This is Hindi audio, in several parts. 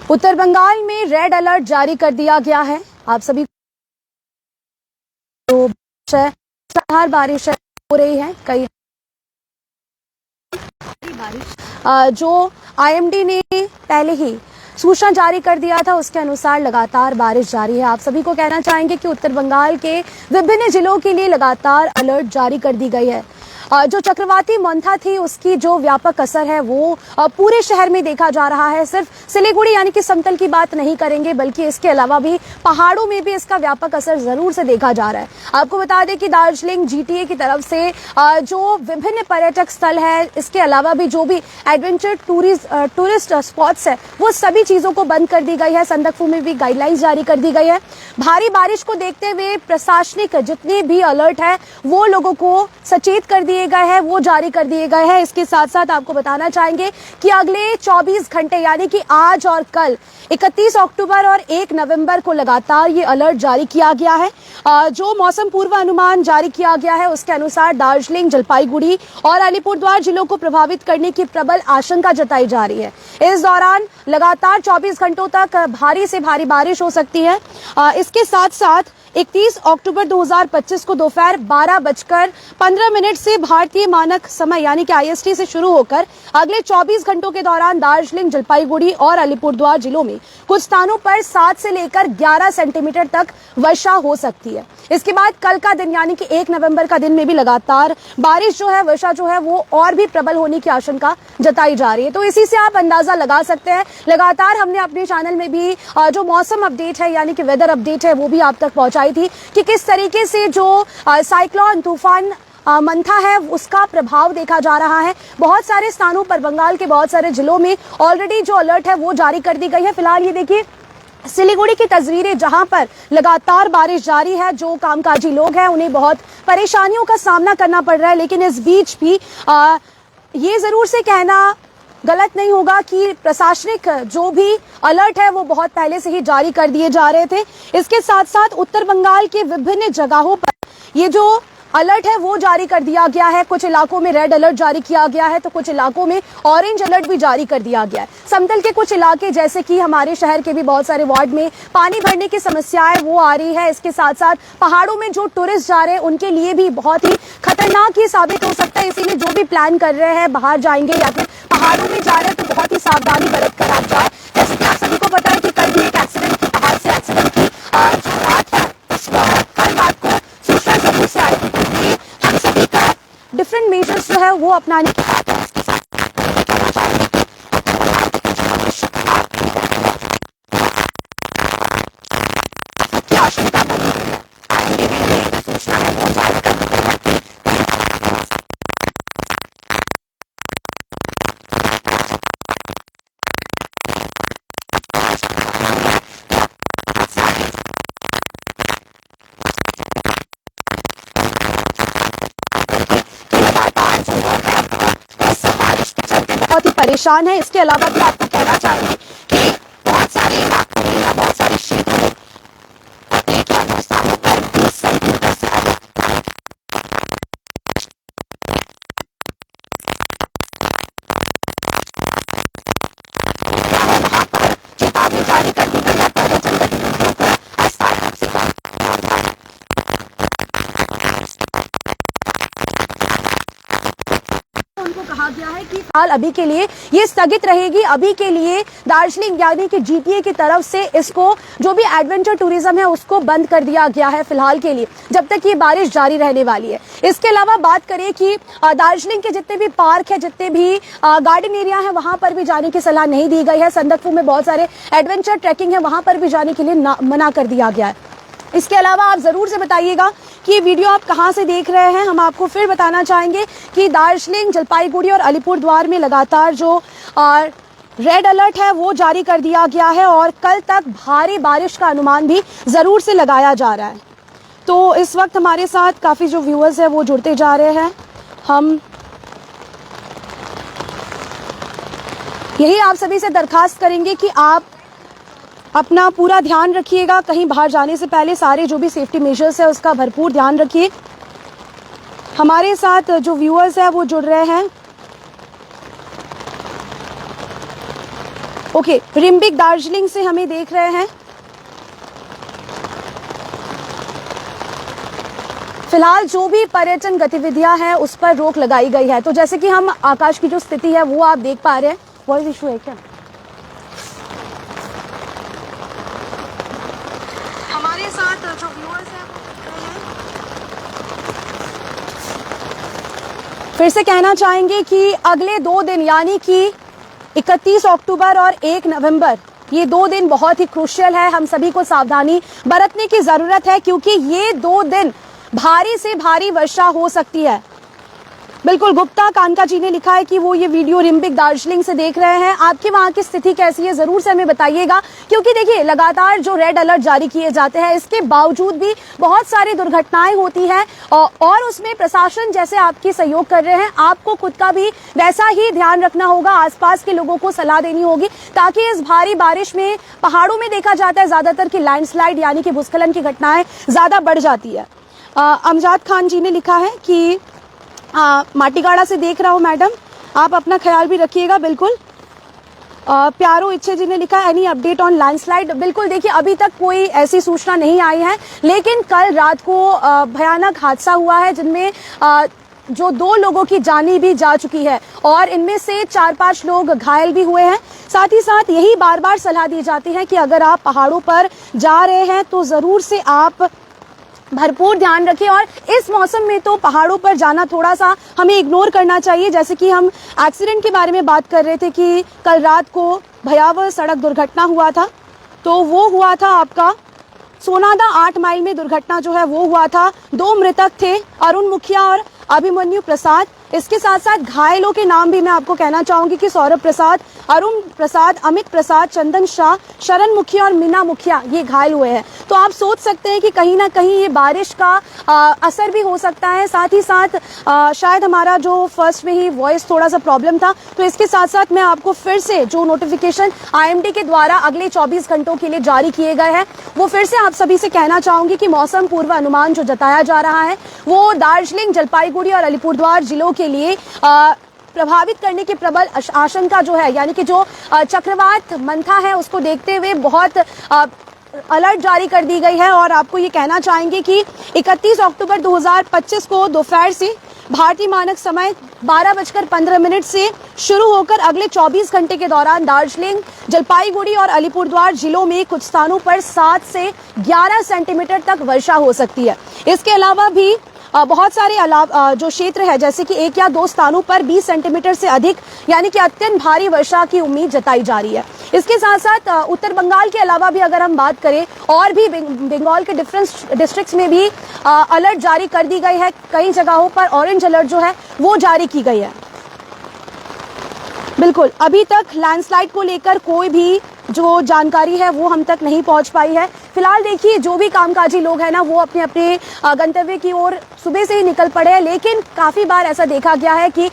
उत्तर बंगाल में रेड अलर्ट जारी कर दिया गया है। आप सभी को लगातार बारिश हो रही है। कई बारिश जो आईएमडी ने पहले ही सूचना जारी कर दिया था, उसके अनुसार लगातार बारिश जारी है। आप सभी को कहना चाहेंगे कि उत्तर बंगाल के विभिन्न जिलों के लिए लगातार अलर्ट जारी कर दी गई है। जो चक्रवाती मोंथा थी उसकी जो व्यापक असर है वो पूरे शहर में देखा जा रहा है। सिर्फ सिलीगुड़ी यानी कि समतल की बात नहीं करेंगे, बल्कि इसके अलावा भी पहाड़ों में भी इसका व्यापक असर जरूर से देखा जा रहा है। आपको बता दें कि दार्जिलिंग जीटीए की तरफ से जो विभिन्न पर्यटक स्थल है, इसके अलावा भी जो भी एडवेंचर टूरिस्ट स्पॉट्स है, वो सभी चीजों को बंद कर दी गई है। संदकफू में भी गाइडलाइंस जारी कर दी गई है। भारी बारिश को देखते हुए प्रशासनिक जितने भी अलर्ट है वो लोगों को सचेत कर दिए गए हैं, वो जारी कर दिए गए हैं। इसके साथ साथ आपको बताना चाहेंगे कि अगले 24 घंटे यानी कि आज और कल 31 अक्टूबर और 1 नवंबर को लगातार ये अलर्ट जारी किया गया है। जो मौसम पूर्वानुमान जारी किया गया है उसके अनुसार दार्जिलिंग, जलपाईगुड़ी और अलीपुरद्वार जिलों को प्रभावित करने की प्रबल आशंका जताई जा रही है। इस दौरान लगातार 24 घंटों तक भारी से भारी बारिश हो सकती है। इसके साथ साथ 31 अक्टूबर 2025 को दोपहर 12:15 से भारतीय मानक समय यानी कि IST से शुरू होकर अगले 24 घंटों के दौरान दार्जिलिंग, जलपाईगुड़ी और अलीपुरद्वार जिलों में कुछ स्थानों पर 7 से लेकर 11 सेंटीमीटर तक वर्षा हो सकती है। इसके बाद कल का दिन यानी कि 1 नवंबर का दिन में भी लगातार बारिश जो है, वर्षा जो है वो और भी प्रबल होने की आशंका जताई जा रही है। तो इसी से आप अंदाजा लगा सकते हैं। लगातार हमने अपने चैनल में भी जो मौसम अपडेट है यानी कि वेदर अपडेट है वो भी आप तक पहुंचाई थी कि किस तरीके से जो साइक्लोन तूफान मंथा है उसका प्रभाव देखा जा रहा है। बहुत सारे स्थानों पर बंगाल के बहुत सारे जिलों में ऑलरेडी जो अलर्ट है वो जारी कर दी गई है। फिलहाल ये देखिए सिलीगुड़ी की तस्वीरें, जहां पर लगातार बारिश जारी है। जो कामकाजी लोग हैं उन्हें बहुत परेशानियों का सामना करना पड़ रहा है, लेकिन इस बीच भी ये जरूर से कहना गलत नहीं होगा कि प्रशासनिक जो भी अलर्ट है वो बहुत पहले से ही जारी कर दिए जा रहे थे। इसके साथ साथ उत्तर बंगाल के विभिन्न जगहों पर ये जो अलर्ट है वो जारी कर दिया गया है। कुछ इलाकों में रेड अलर्ट जारी किया गया है तो कुछ इलाकों में ऑरेंज अलर्ट भी जारी कर दिया गया है। समतल के कुछ इलाके जैसे कि हमारे शहर के भी बहुत सारे वार्ड में पानी भरने की समस्याएं वो आ रही है। इसके साथ साथ पहाड़ों में जो टूरिस्ट जा रहे हैं उनके लिए भी बहुत ही खतरनाक ही साबित हो सकता है। इसीलिए जो भी प्लान कर रहे हैं, बाहर जाएंगे या फिर पहाड़ों में जा रहे हैं, तो बहुत ही सावधानी बरत कर आप जाए। जैसे कि आप सभी को पता है कि कल भी एक एक्सीडेंट की, पहाड़ से एक्सीडेंट की जो रात है कल रात को सूचना जरूर से आई थी। हम सभी का डिफरेंट मेजर्स जो है वो अपनाने की बात है। इसके साथ आशंका बनी हुई है। सूचना है वो जारी कर दी गई है। बहुत ही परेशान है। इसके अलावा भी आपको कहना चाहेंगे कि बहुत सारे इलाकों में या बहुत सारे क्षेत्रों में स्थानों पर 20 सेंटीमीटर से अधिक वहां पर चेतावनी जारी कर दी गई है। पर्यटन गतिविधियों पर अस्थायी रूप से उनको कहा गया है कि फिलहाल अभी के लिए ये स्थगित रहेगी। अभी के लिए दार्जिलिंग यानी कि जीटीए की तरफ से इसको जो भी एडवेंचर टूरिज्म है उसको बंद कर दिया गया है फिलहाल के लिए, जब तक ये बारिश जारी रहने वाली है। इसके अलावा बात करें कि दार्जिलिंग के जितने भी पार्क है, जितने भी गार्डन एरिया है, वहां पर भी जाने की सलाह नहीं दी गई है। संदकफू में बहुत सारे एडवेंचर ट्रैकिंग है, वहां पर भी जाने के लिए मना कर दिया गया है। इसके अलावा आप जरूर से बताइएगा कि ये वीडियो आप कहां से देख रहे हैं। हम आपको फिर बताना चाहेंगे कि दार्जिलिंग, जलपाईगुड़ी और अलीपुरद्वार में लगातार जो रेड अलर्ट है वो जारी कर दिया गया है और कल तक भारी बारिश का अनुमान भी जरूर से लगाया जा रहा है। तो इस वक्त हमारे साथ काफी जो व्यूअर्स है वो जुड़ते जा रहे हैं। हम यही आप सभी से दरखास्त करेंगे कि आप अपना पूरा ध्यान रखिएगा। कहीं बाहर जाने से पहले सारे जो भी सेफ्टी मेजर्स है उसका भरपूर ध्यान रखिए। हमारे साथ जो व्यूअर्स है वो जुड़ रहे हैं। ओके, रिम्बिक दार्जिलिंग से हमें देख रहे हैं। फिलहाल जो भी पर्यटन गतिविधियां हैं उस पर रोक लगाई गई है। तो जैसे कि हम आकाश की जो स्थिति है वो आप देख पा रहे हैं। वॉइस इशू है क्या? हमारे साथ जो व्यूअर्स हैं फिर से कहना चाहेंगे कि अगले 2 दिन यानी कि 31 अक्टूबर और 1 नवंबर, ये 2 दिन बहुत ही क्रूशियल है। हम सभी को सावधानी बरतने की जरूरत है क्योंकि ये 2 दिन भारी से भारी वर्षा हो सकती है। बिल्कुल, गुप्ता कानका जी ने लिखा है कि वो ये वीडियो रिम्बिक दार्जिलिंग से देख रहे हैं। आपके वहां की स्थिति कैसी है जरूर से हमें बताइएगा, क्योंकि देखिए लगातार जो रेड अलर्ट जारी किए जाते हैं इसके बावजूद भी बहुत सारी दुर्घटनाएं होती हैं और उसमें प्रशासन जैसे आपकी सहयोग कर रहे हैं, आपको खुद का भी वैसा ही ध्यान रखना होगा। आसपास के लोगों को सलाह देनी होगी ताकि इस भारी बारिश में पहाड़ों में देखा जाता है ज्यादातर की लैंडस्लाइड यानी कि भूस्खलन की घटनाएं ज्यादा बढ़ जाती है। अमजाद खान जी ने लिखा है कि माटीगाड़ा से देख रहा हूँ मैडम, आप अपना ख्याल भी रखिएगा। बिल्कुल। प्यारो इच्छे जी ने लिखा एनी अपडेट ऑन लैंडस्लाइड। बिल्कुल, देखिए अभी तक कोई ऐसी सूचना नहीं आई है, लेकिन कल रात को भयानक हादसा हुआ है जिनमें जो 2 लोगों की जानी भी जा चुकी है और इनमें से 4-5 लोग घायल भी हुए हैं। साथ ही साथ यही बार बार सलाह दी जाती है कि अगर आप पहाड़ों पर जा रहे हैं तो जरूर से आप भरपूर ध्यान रखें। और इस मौसम में तो पहाड़ों पर जाना थोड़ा सा हमें इग्नोर करना चाहिए। जैसे कि हम एक्सीडेंट के बारे में बात कर रहे थे कि कल रात को भयावह सड़क दुर्घटना हुआ था, तो वो हुआ था आपका सोनादा 8 माइल में दुर्घटना जो है वो हुआ था। 2 मृतक थे, अरुण मुखिया और अभिमन्यु प्रसाद। इसके साथ साथ घायलों के नाम भी मैं आपको कहना चाहूंगी कि सौरभ प्रसाद, अरुण प्रसाद, अमित प्रसाद, चंदन शाह, शरण मुखिया और मीना मुखिया ये घायल हुए हैं। तो आप सोच सकते हैं कि कहीं ना कहीं ये बारिश का असर भी हो सकता है। साथ ही साथ शायद हमारा जो फर्स्ट में ही वॉइस थोड़ा सा प्रॉब्लम था, तो इसके साथ साथ मैं आपको फिर से जो नोटिफिकेशन IMD के द्वारा अगले 24 घंटों के लिए जारी किए गए हैं वो फिर से आप सभी से कहना चाहूंगी कि मौसम पूर्व अनुमान जो जताया जा रहा है वो दार्जिलिंग, जलपाईगुड़ी और अलीपुरद्वार जिलों के लिए प्रभावित करने की प्रबल आशंका जो है, यानी कि जो चक्रवात मंथा है उसको देखते हुए बहुत अलर्ट जारी कर दी गई है। और आपको ये कहना चाहेंगे कि 31 अक्टूबर 2025 को दोपहर से भारतीय मानक समय 12:15 से शुरू होकर अगले 24 घंटे के दौरान दार्जिलिंग, जलपाईगुड़ी और अलीपुरद्वार जिलों में कुछ स्थानों पर 7 से 11 सेंटीमीटर तक वर्षा हो सकती है। इसके अलावा भी बहुत सारे जो क्षेत्र है जैसे कि 1 या 2 स्थानों पर 20 सेंटीमीटर से अधिक यानी कि अत्यंत भारी वर्षा की उम्मीद जताई जा रही है। इसके साथ साथ उत्तर बंगाल के अलावा भी अगर हम बात करें और भी बंगाल के डिफरेंट डिस्ट्रिक्ट्स में भी अलर्ट जारी कर दी गई है। कई जगहों पर ऑरेंज अलर्ट जो है वो जारी की गई है। बिल्कुल, अभी तक लैंडस्लाइड को लेकर कोई भी जो जानकारी है वो हम तक नहीं पहुंच पाई है। फिलहाल देखिए जो भी कामकाजी लोग हैं ना वो अपने अपने गंतव्य की ओर सुबह से ही निकल पड़े हैं, लेकिन काफी बार ऐसा देखा गया है कि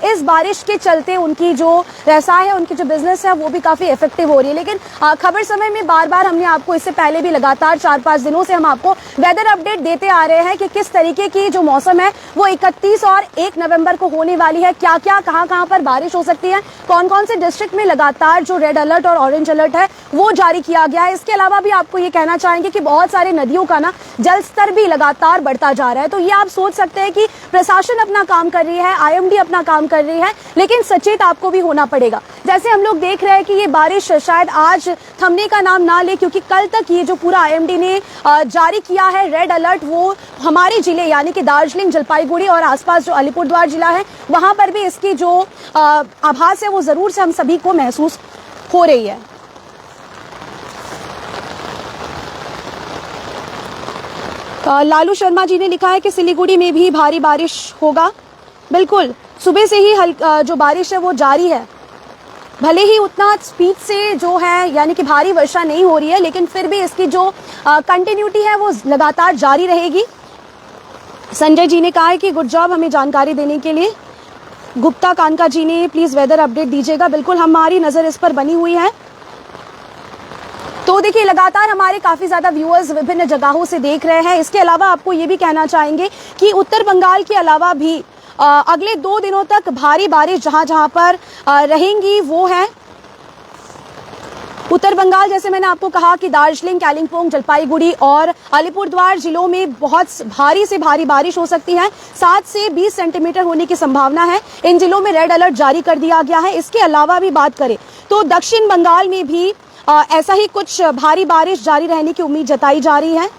इस बारिश के चलते उनकी जो व्यवसाय है, उनकी जो बिजनेस है वो भी काफी इफेक्टिव हो रही है। लेकिन खबर समय में बार बार हमने आपको इससे पहले भी लगातार 4-5 दिनों से हम आपको वेदर अपडेट देते आ रहे हैं कि किस तरीके की जो मौसम है वो 31 और 1 नवंबर को होने वाली है। क्या क्या कहां पर बारिश हो सकती है, कौन कौन से डिस्ट्रिक्ट में लगातार जो रेड अलर्ट और ऑरेंज अलर्ट है वो जारी किया गया है। इसके अलावा भी आपको ये कहना चाहेंगे कि बहुत सारे नदियों का ना जल स्तर भी लगातार बढ़ता जा रहा है। तो ये आप सोच सकते हैं कि प्रशासन अपना काम कर रही है, IMD अपना काम कर रही है, लेकिन सचेत आपको भी होना पड़ेगा। जैसे हम लोग देख रहे हैं कि ये बारिश शायद आज थमने का नाम ना ले, क्योंकि कल तक ये जो पूरा IMD ने जारी किया है रेड अलर्ट वो हमारे जिले यानी कि दार्जिलिंग, जलपाईगुड़ी और आसपास जो अलीपुरद्वार जिला है वहां पर भी इसकी जो आभास है वो जरूर से हम सभी को महसूस हो रही है। लालू शर्मा जी ने लिखा है कि सिलीगुड़ी में भी भारी बारिश होगा। बिल्कुल, सुबह से ही जो बारिश है वो जारी है। भले ही उतना स्पीड से जो है यानी कि भारी वर्षा नहीं हो रही है, लेकिन फिर भी इसकी जो कंटिन्यूटी है वो लगातार जारी रहेगी। संजय जी ने कहा है कि गुड जॉब हमें जानकारी देने के लिए। गुप्ता कानका जी ने प्लीज वेदर अपडेट दीजिएगा। बिल्कुल, हमारी नजर इस पर बनी हुई है। तो देखिए लगातार हमारे काफी ज्यादा व्यूअर्स विभिन्न जगहों से देख रहे हैं। इसके अलावा आपको ये भी कहना चाहेंगे कि उत्तर बंगाल के अलावा भी अगले 2 दिनों तक भारी बारिश जहां जहां पर रहेंगी वो है उत्तर बंगाल, जैसे मैंने आपको कहा कि दार्जिलिंग, कालिम्पोंग, जलपाईगुड़ी और अलीपुरद्वार जिलों में बहुत भारी से भारी बारिश हो सकती है। 7 से 20 सेंटीमीटर होने की संभावना है। इन जिलों में रेड अलर्ट जारी कर दिया गया है। इसके अलावा भी बात करें तो दक्षिण बंगाल में भी ऐसा ही कुछ भारी बारिश जारी रहने की उम्मीद जताई जा रही है।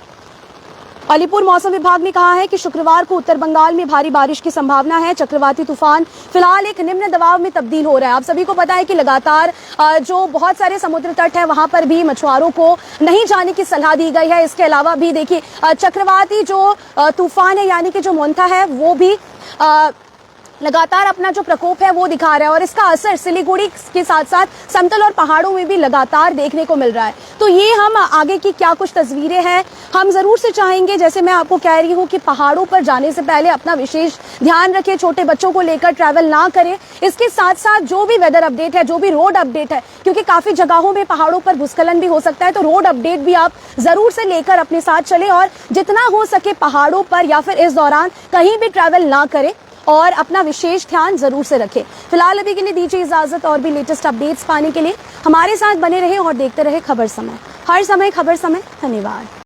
अलीपुर मौसम विभाग ने कहा है कि शुक्रवार को उत्तर बंगाल में भारी बारिश की संभावना है। चक्रवाती तूफान फिलहाल एक निम्न दबाव में तब्दील हो रहा है। आप सभी को पता है कि लगातार जो बहुत सारे समुद्र तट है वहां पर भी मछुआरों को नहीं जाने की सलाह दी गई है। इसके अलावा भी देखिए चक्रवाती जो तूफान है यानी कि जो मोंथा है वो भी लगातार अपना जो प्रकोप है वो दिखा रहा है और इसका असर सिलीगुड़ी के साथ साथ समतल और पहाड़ों में भी लगातार देखने को मिल रहा है। तो ये हम आगे की क्या कुछ तस्वीरें हैं हम जरूर से चाहेंगे, जैसे मैं आपको कह रही हूँ कि पहाड़ों पर जाने से पहले अपना विशेष ध्यान रखें, छोटे बच्चों को लेकर ट्रैवल ना करें। इसके साथ साथ जो भी वेदर अपडेट है, जो भी रोड अपडेट है, क्योंकि काफी जगहों में पहाड़ों पर भूस्खलन भी हो सकता है, तो रोड अपडेट भी आप जरूर से लेकर अपने साथ चलें और जितना हो सके पहाड़ों पर या फिर इस दौरान कहीं भी ट्रैवल ना करें और अपना विशेष ध्यान जरूर से रखें। फिलहाल अभी के लिए दीजिए इजाजत। और भी लेटेस्ट अपडेट्स पाने के लिए हमारे साथ बने रहे और देखते रहे खबर समय, हर समय खबर समय। धन्यवाद।